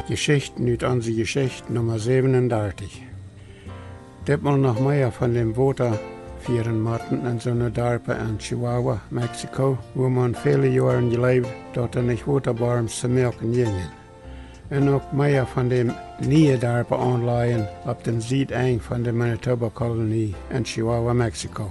Geschichten uit onze Geschichte Nummer 37. Ditmaal nog meer van dem Water vieren Marten in zo'n dorpen in Chihuahua, Mexico, wo man viele Jahre gelebt, dort er nicht Waterbarms zu melken gingen. En ook meer van dem nieuwe dorpen aanleihen op den Zuideng van de Manitoba-kolonie in Chihuahua, Mexico.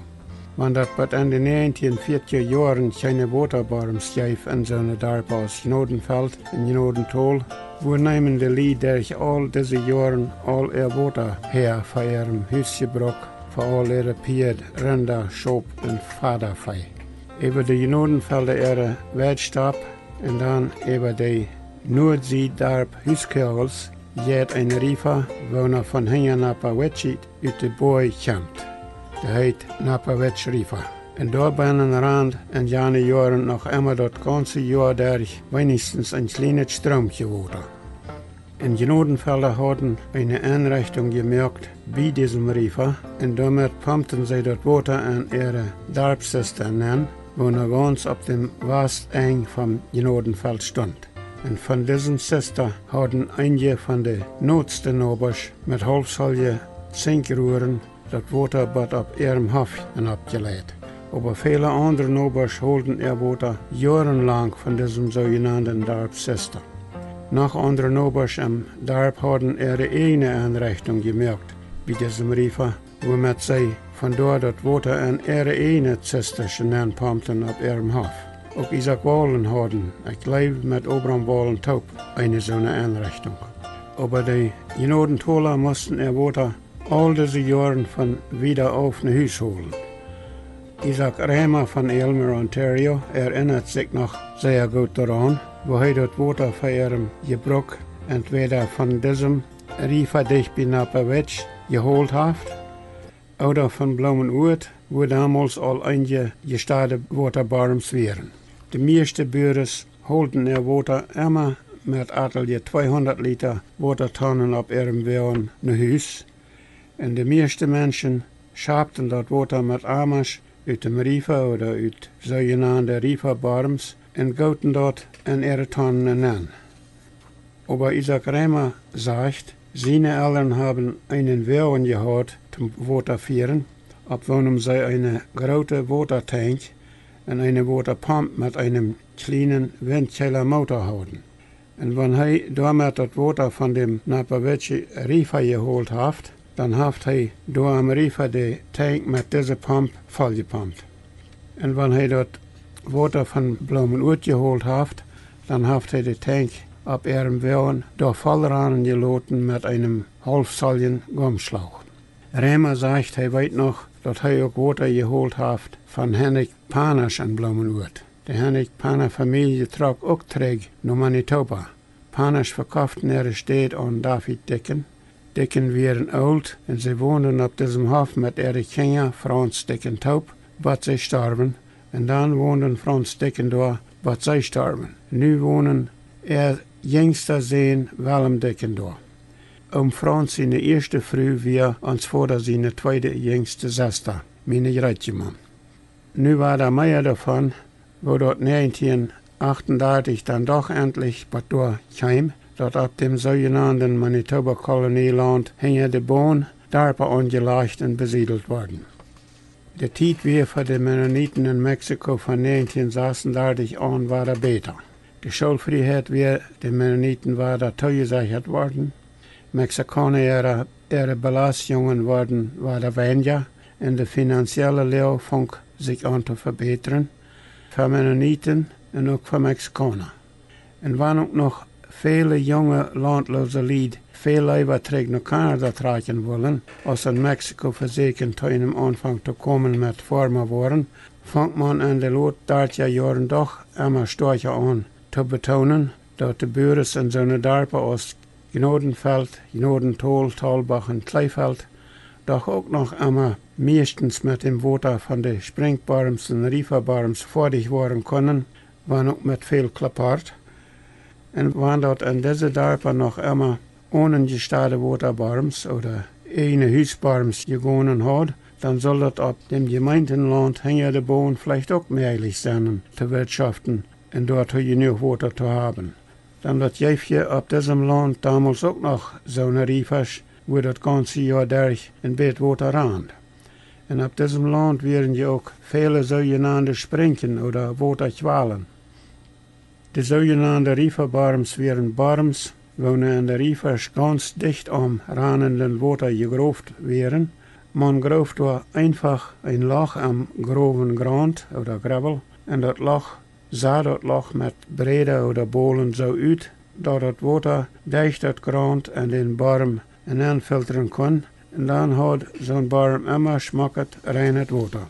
Want dat wat in de 1940 jaren geen Waterbarms geef in zo'n dorpen als Genodenveld en Genodentol, wo nemen de Lied durch al deze jaren al water her voor ihrem huisgebruk, voor al ihre Pied, Rinder, Schop en Vadervee. Über de Genodenvelden ihre Wedstap en dan über de Noordzijdarp Huiskegels jet een river wo nog van Hinger Napawetchit uit de boy komt. Dat heet Napawetch River. En daar binnen rand en jane jaren nog immer dat ganze jaar durch wenigstens een kleines stroompje water. In Genodenvelden hadden eine Einrichtung gemerkt bij diesem River en damit pumpten sie dat water an ihre Darpcisternen, wo noch ganz op dem Westeng vom Genodenveld stond. En van deze Sister hadden einige van de noodste nobers met halfsolje zinkroeren dat waterbad op ihrem hof en opgeleid. Aber viele andere nobers holden ihr water jarenlang von diesem sogenannten Darp-Sister. Noch andere nobers im Darp hadden ihre eigene Einrichtung gemerkt, bei diesem River, womit sie von dort das water in ihre eigene Zisterchen pumpten auf ihrem hof. Ook Isaac Wallen hadden, ik leef met Abraham Wallen Taub, eine so eine Einrichtung. Aber die Genodentoler mussten ihr Water all diese Jahren von wieder auf ein Haus holen. Isaac Reimer von Aylmer, Ontario, erinnert sich noch sehr gut daran, wo er das Water für ihrem Gebrauch entweder von diesem Rifer dicht bei Napawetch geholt hat, oder von Blumenuert, wo damals all einige gestarte Waterbarms wären. De meeste Bürgers holden ihr Water immer mit atelier 200 Liter Watertonnen auf ihrem Weg nach Haus. Und de meeste Menschen schabten das Water mit Amasch uit dem River oder uit sogenannte Riverbarms und goten dort in ihre Tonnen an. Aber Isaac Reimer sagt, seine Eltern haben einen Weg gehabt zum Waterführen, auf dem sie eine große Watertank und eine Waterpump mit einem kleinen Windkällermotor hatten. Und wenn er damit das Wasser von dem Napawetch River geholt hat, dann hat er da am River den Tank mit dieser Pump vollgepumpt. Und wenn er das Wasser von Blumenuert geholt hat, dann hat er den Tank auf ihrem Weg da voll geladen mit einem halbsolchen Gummschlauch. Reimer sagt, er weiß noch, dass er auch Wasser geholt hat von Henrik Panasch in Blumenuert. Die Henrik Panasch Familie trug auch Träg nach Manitoba. Panasch verkauften ihre Städte an David Dicken. Dicken waren alt und sie wohnen auf diesem Hof mit ihren Kindern Franz Dicken Taub, bis sie starben. Und dann wohnen Franz Dicken da, bis sie starben. Nu wohnen ihr jüngster Sohn Willem Dicken da. Franz seine erste Frau wie ans Vater seine zweite jüngste Schwester, meine Gretchemann. Nu war da mehr davon, wo dort 1938 dann doch endlich was da kam, dort ab dem sogenannten Manitoba-Kolonieland hinter der Bahn Darper angelegt und besiedelt worden. Der Zeit wie für die Mennoniten in Mexiko von 1936 an war er besser. Die Schulfreiheit wie die Mennoniten war da zugesichert worden. Mexikaner ihre Belastungen war da weniger und die finanzielle Lage fing sich an zu verbessern. Für Mennoniten und auch für Mexikaner. Und wenn auch noch viele junge landlose Leute viel lieber zurück nach Kanada tragen wollen, als in Mexiko versichern zu einem Anfang zu kommen mit Farmer waren, fängt man in den letzten Jahren doch immer stärker an zu betonen, dass die Bürger in so einer Dorpen aus Genodenveld, Genodentol, Talbach und Kleefeld doch auch noch immer meistens mit dem Water von den Springbarms und Riverbarms fertig waren können, waren auch mit viel Klappart. Und wenn dort in diese Dorpen noch immer ohne gestarte Waterbarms oder eine Hausbarms gewonnen hat, dann soll das auf dem Gemeindeland hinter der Bahn vielleicht auch möglich sein, zu wirtschaften und dort genug Wasser zu haben. dann dat Jäfje ab diesem Land damals auch noch so eine Riefers, wo das ganze Jahr durch in Beetwater rand. Und ab diesem Land werden ja auch viele sogenannte Sprinken oder Waterqualen. Die sogenannten Rieferbarms wären Barms, wo in der Riefers ganz dicht am rannenden Water gegruft wären. Man gruft da einfach ein Loch am groben Grund oder Gravel und das Loch sah das Loch mit Breder oder Bohlen so uit, dat das Water durch das Grund an den Barm hineinfiltern kann. Und dann hat so ein Barm immer schmackend reines Water.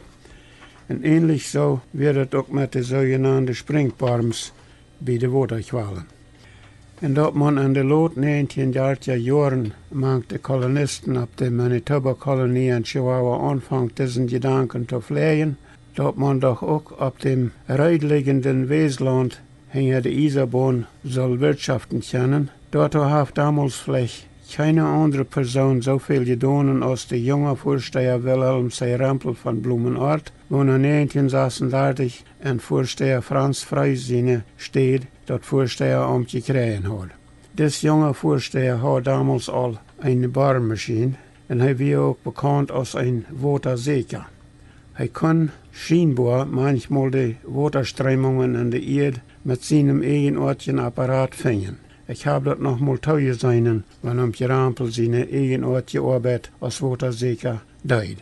Und ähnlich so wird es auch mit den sogenannten Springbarms bei den Waterqualen. Und dat man in den lot 1930er Jahren manche Kolonisten ab der Manitoba-Kolonie in Chihuahua anfangt, diesen Gedanken zu pflegen, dat man doch auch ab dem reitliegenden Westland hinter der Isarbahn soll wirtschaften können. Dort hat damals vielleicht keine andere Person so viel getan als der junge Vorsteher Wilhelm C. Rampel von Blumenort, wo er 1936 ein Vorsteher Franz Freisine steht, das Vorsteheramt gekriegt hat. This junge Vorsteher hat damals al eine Barmaschine und er wird auch bekannt als ein Waterseeker. Er kann scheinbar manchmal die Waterströmungen in der Erde mit seinem eigenartigen Apparat fangen. Ich habe das noch mal gesehen, wenn Rampel seine eigenartige Arbeit als Waterseeker deed.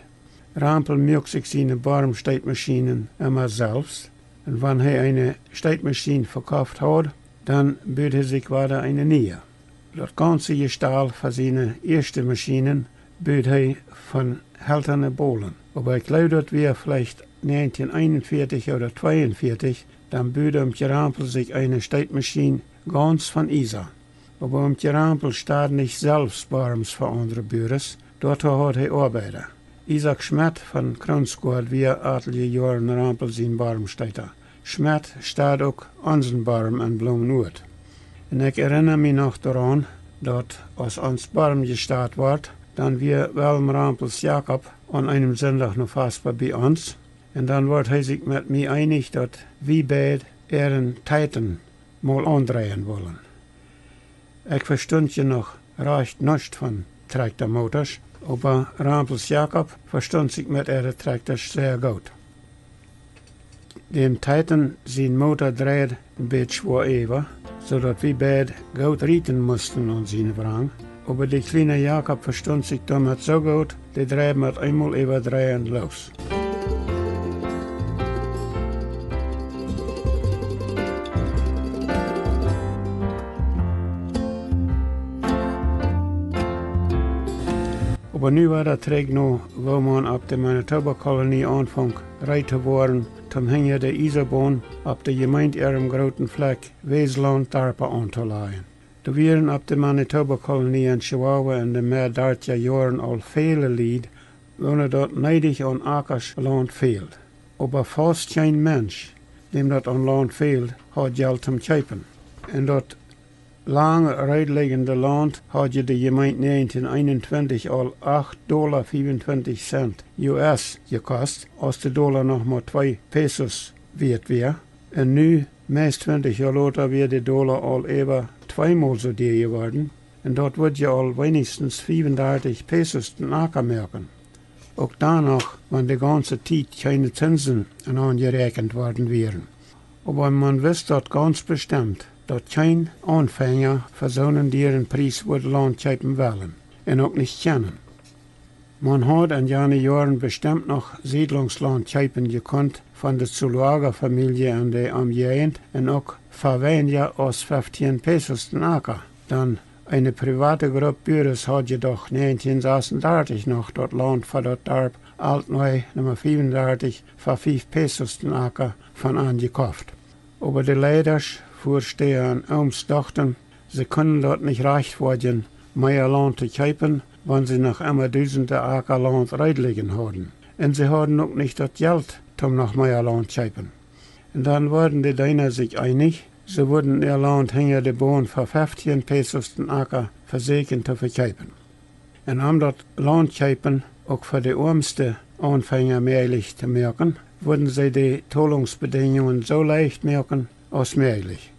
Rampel macht sich seine Barmsteigmaschinen immer selbst. Und wenn er eine Steigmaschine verkauft hat, dann bietet er sich weiter eine neue. Das ganze Gestell für seine ersten Maschinen bietet er von Helterne Bohlen. Aber ich glaube, das wäre vielleicht 1941 oder 1942, dann bietet Rampel sich eine Steigmaschine ganz von Isa. Aber Rampel steht nicht selbst Barms für andere Büros, dort hat er Arbeiter. Isaac Schmidt von Kronskort wie etliche Jahre in Rampel sein Barm steht. Schmidt steht auch unseren Barm in Blumenort. Und ich erinnere mich noch daran, dass als uns Barm gestartet wird, dann wir Wilhelm Rampels Jakob an einem Sonntag noch fast bei uns. Und dann wird er sich mit mir einig, dass wir beide ihren Titan mal andrehen wollen. Ich verstand ja noch recht nichts von Traktormotors, aber Rampels Jakob verstand sich mit ihren Traktor sehr gut. Dem Titan sein Motor dreht ein bisschen schwer über, sodass wir beide gut reiten mussten an seine Wrang. Aber der kleine Jakob verstand sich damit so gut, der dreht mit einmal überdrehen los. Aber nu war der Träg noch, wo man ab der Manitoba-Kolonie anfängt, reiten worden, zum Hängen der Isarbahn ab der Gemeinde ihrem großen Fleck Westland Darpa anzuleihen. Da wären ab der Manitoba-Kolonie in Chihuahua in den mehr 30er Jahren all viele Lied, wo dort neidig an Ackersland fehlt. Aber fast kein Mensch, dem dort an Land fehlt, hat Geld zum Kaufen. Und dort lange reitliegende Land hat die Gemeinde 1921 al $8,25 US gekostet, als der Dollar noch mal 2 Pesos wert wäre. Und nu, meist 20 Jahre later, wird der Dollar al über zweimal so dir geworden. Und dort wird ja al wenigstens 35 Pesos den Acker merken. Auch danach, wenn die ganze Zeit keine Zinsen angerechnet worden wären. Aber man weiß dort ganz bestimmt, dass kein Anfänger für so einen deren Preis würde Land kaufen wollen und auch nicht kennen. Man hat in jenen Jahren bestimmt noch Siedlungsland kaufen gekonnt von der Zuluaga-Familie in der Umgegend und auch für weniger als 15 Pesos den Acker. Dann eine private Gruppe Büros hat jedoch 1936 noch dort Land für das Dorf Altneu Nummer 35 für 5 Pesos den Acker von angekauft. Aber die Leiders Vorsteher und Oms dachten, sie können dort nicht reich werden, mehr Land zu kaufen, wenn sie noch immer Dutzende Acker Land reitliegen haben. Und sie hatten auch nicht das Geld, um noch mehr Land zu kaufen. Und dann wurden die Däner sich einig, sie würden ihr Land hinter der Bahn für 15 Pesos den Acker versehen zu verkaufen. Und um das Land zu kaufen, auch für die ärmsten Anfänger möglich zu machen, würden sie die Tollungsbedingungen so leicht machen als möglich.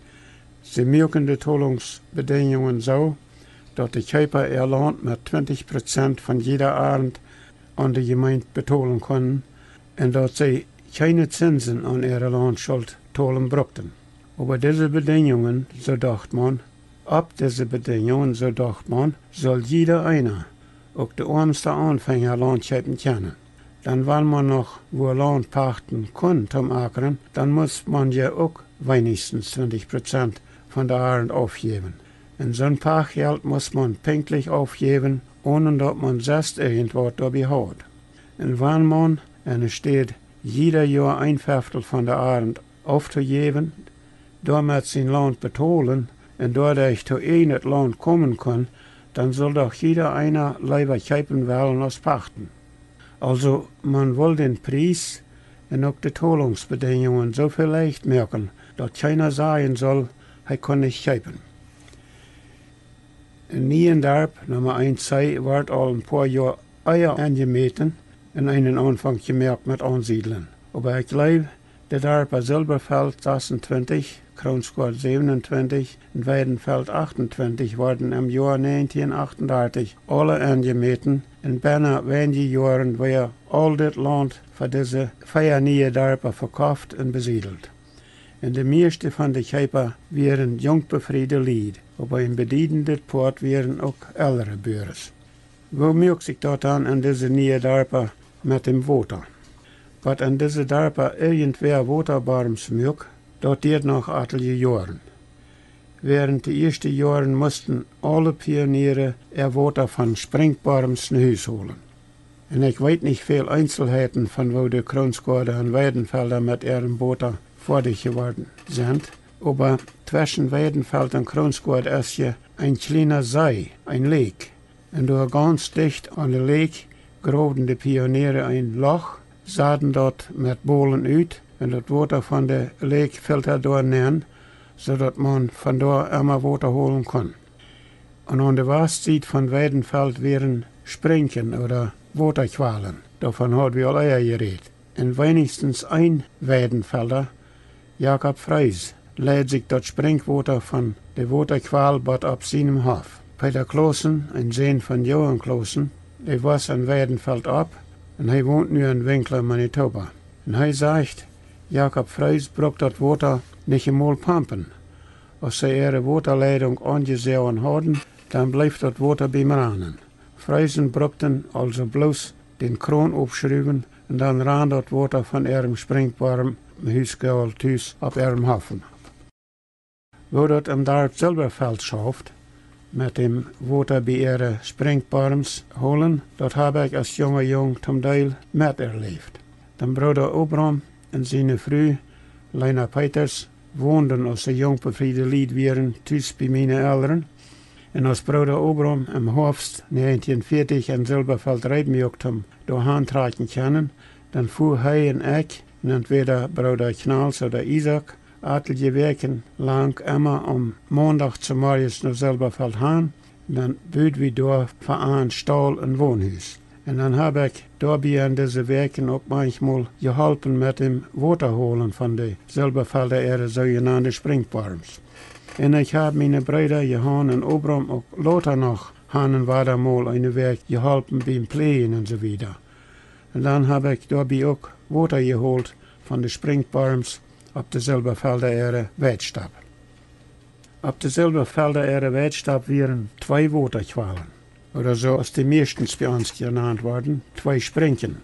Sie machen die Tollungsbedingungen so, dass die Käuper ihr Land mit 20% von jeder Art an die Gemeinde betollen können und dass sie keine Zinsen an ihre Landschuld tollen brauchten. Aber diese Bedingungen, so dachte man, soll jeder einer, auch der armste Anfänger, Land kaufen können. Dann, wenn man noch wo Land pachten kann zum Ackern, dann muss man ja auch wenigstens 20% von der Art aufgeben. Und so ein Pachtgeld muss man pünktlich aufgeben, ohne dass man selbst irgendwas dabei hat. Und wenn man, und es steht, jeder Jahr ein Fünftel von der Art aufzugeben, damit sein Land betonen und dadurch zu einem Land kommen kann, dann soll doch jeder einer lieber kaufen wollen als pachten. Also man will den Preis und auch die Tollungsbedingungen so viel leicht merken, dass keiner sagen soll, er kann nicht kaufen. In Niendorp, Nummer 1 wird all ein paar Jahre Eier angemeten und einen Anfang gemerkt mit Ansiedeln. Aber ich glaube, der Dorper Silberfeld 26, Kronsgaard 27 und Weidenfeld 28 wurden im Jahr 1938 alle angemeten. In bijna wenige Jahren war all dit Land für diese 4 neue Dorpen verkauft und besiedelt. Und die meisten von den Käuper waren jungbefriede Lied, aber in bediendet Port waren auch ältere Bürgers. Wo merkt sich das dann in diese neue Dorpen mit dem Water? Was in diese Dorpen irgendwer Waterbarms mögt, das geht noch etliche Jahren. Während die ersten Jahren mussten alle Pioniere ihr Water von Springbarms nach Hause holen. Und ich weiß nicht viel Einzelheiten von wo die Kronsgaarder und Weidenfelder mit ihrem Water fertig geworden sind, aber zwischen Weidenfeld und Kronsgaard ist hier ein kleiner See, ein Lake. Und da ganz dicht an der Lake graben die Pioniere ein Loch, sahen dort mit Bohlen uit und das Wasser von der Lake filtert dort nähen, sodass man von dort immer Wasser holen kann. Und an der Westseite von Weidenfeld wären Springen oder Wasserqualen. Davon hat wir alle geredet. Und wenigstens ein Weidenfelder, Jakob Freis, lädt sich das Springwasser von der Wasserqualbad ab seinem Hof. Peter Klossen, ein Sohn von Johann Klossen, der was in Weidenfeld ab und er wohnt nu in Winkler, Manitoba. Und er sagt, Jakob Freis braucht das Wasser nicht einmal pumpen. Als sie ihre Wasserleitung angesehen haben, dann bleibt das Wasser beim Rannen. Freisen brauchten also bloß den Kron aufschrauben und dann ran das Wasser von ihrem Springbarm Huisgeholtus auf ihrem Hafen. Wo das im Dorp Silberfeld schafft, mit dem Wasser bei ihren Springbarms holen, das habe ich als junger Jung zum Teil miterlebt. Dann Bruder Obram und seine Frau, Lena Peters, wohnten als sie jung befriede Lied waren, thuis bei meinen Eltern. Und als Bruder Obram im Herbst 1940 in Silberfeld Reibmjucht durch Handtragen können, dann fuhr er und ich, und entweder Bruder Knals oder Isaac, etliche Wochen lang immer Montag zu morgens nach Silberfeld hin, dann büt wir dort für einen Stall und Wohnhaus. Und dann habe ich dabei in diese Wochen auch manchmal geholfen mit dem Wasserholen von den Silberfelder ihre sogenannten Springbarms. Und ich habe meine Brüder Johann und Obram auch Lothar noch hanen war da mal eine Weg geholfen beim Pflegen und so weiter. Und dann habe ich dabei auch Wasser geholt von den Springbarms auf der Silberfelder ihre Wettstab. Auf der Silberfelder ihre Wettstab waren 2 Wasserqualen. Oder so als die meistens bei uns genannt worden, 2 Springen.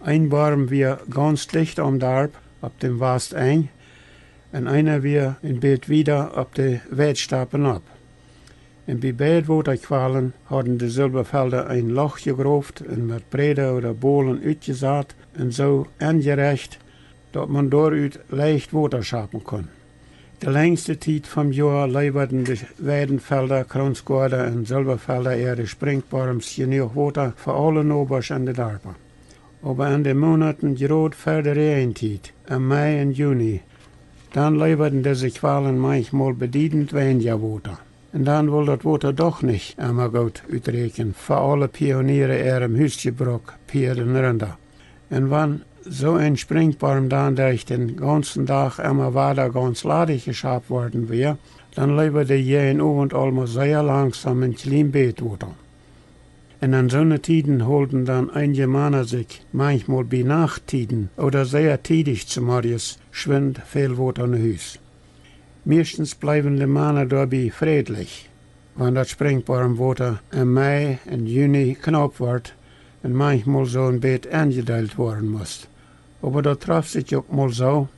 Ein Barm wir ganz dicht am Dorp, auf dem West eng, und einer wir in Bett wieder auf die Wettstappen ab. Und bei beiden Wasserqualen hatten die Silberfelder ein Loch gegraft und mit Breder oder Bohlen uitgesaat und so angerecht, dass man dort leicht Wasser schaffen kann. Die längste Zeit vom Jahr lieferten die Weidenfelder, Kronsgaarder und Silberfelder ihre Springbarms genug Wasser für alle Nobers in den Dorpen. Aber in den Monaten gerade vor der Regenzeit, im Mai und Juni, dann lieferten diese Qualen manchmal bedeutend weniger Wasser. Und dann will das Wasser doch nicht immer gut uitreichen für alle Pioniere ihrem Hausgebrauch, Pier und Rinder. Und wenn so ein Springbarm dann durch den ganzen Tag immer weiter ganz ladig geschabt worden wäre, dann lieber die jeden Abend allemaal sehr langsam in klein Bett worden. Und an so Tiden holten dann einige Männer sich manchmal bei Nachttiden oder sehr tätig zu Marius schwind viel Wort an Haus. Meistens bleiben die Männer dabei friedlich, wenn das springbare Wasser im Mai und Juni knapp wird und manchmal so ein Bett angeteilt worden muss. Aber da traf sich auch mal so,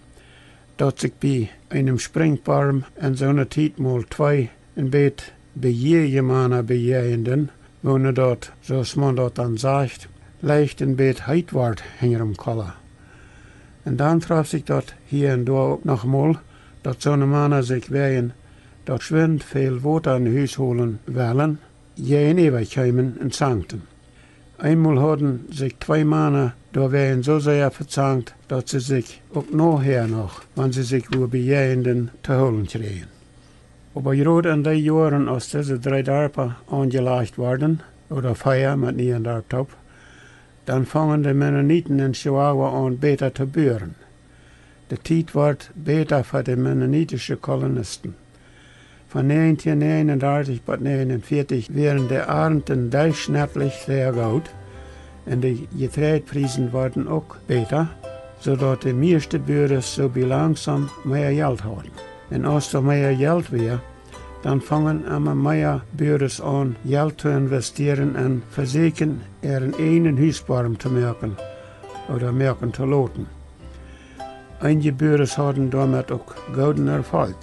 dass sich bei einem Springbaum in so einer Zeit mal zwei ein Bett bei jedem Mann bejehenden, wo dort, zoals man dort dann sagt, leicht ein Bett heit ward hängen am Koller. Und dann traf sich dort hier und da auch noch mal, dass so eine Männer sich wehen, dort schwind viel Wasser in Haus holen wollen, je in Ewig kommen und zankten. Einmal hatten sich zwei Männer da wären so sehr verzankt, dass sie sich auch nachher noch, wenn sie sich wo bejehenden, zu holen kriegen. Aber gerade in den Jahren, als diese drei Dörfer angelegt werden, oder Feier mit niemand Dörp, dann fangen die Mennoniten in Chihuahua an, besser zu büren. Die Zeit wird besser für die mennonitischen Kolonisten. Von 1939 bis 1949 wären die Ernten durchschnittlich sehr gut und die Getreidepreise werden auch besser, sodass die meisten Bürger so langsam mehr Geld haben. Und als da mehr Geld wäre, dann fangen immer mehr Bürger an, Geld zu investieren und versuchen, ihren eigenen Hausbaum zu merken oder merken zu lassen. Einige Bürger haben damit auch guten Erfolg.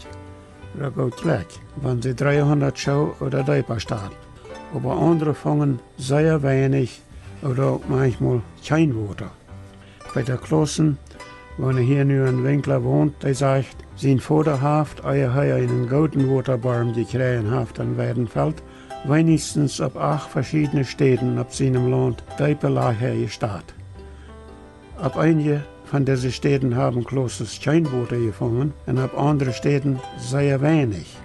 Oder gut gleich, wenn sie 300 Schau oder Deiper starten. Aber andere fangen sehr wenig oder manchmal kein Wasser. Bei der Klassen, wenn hier nur ein Winkler wohnt, der sagt, sein Vater hat einen guten Wasserbaum gekriegt hat an Weidenfeld, wenigstens auf 8 verschiedene Städten auf seinem Land Deiperlager gestartet. Ab einige von diesen Städten haben Klosters kein Wasser gefangen und ab anderen Städten sehr wenig,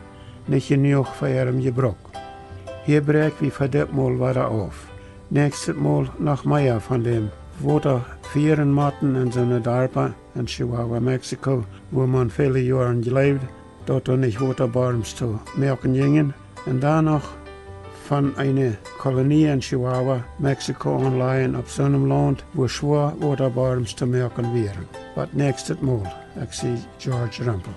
nicht genug für ihren Gebrauch. Hier braucht wie für das Mal weiter auf. Nächstes Mal noch mehr von dem Wasser führen Matten in so einer Dörper in Chihuahua, Mexiko, wo man viele Jahre gelebt, dort nicht Wasserbarms zu merken gingen, und danach von einer Kolonie in Chihuahua, Mexiko anleihen auf so einem Land, wo schwer Wasserbarms zu merken wären. Was nächstes Mal, ich sehe George Rempel.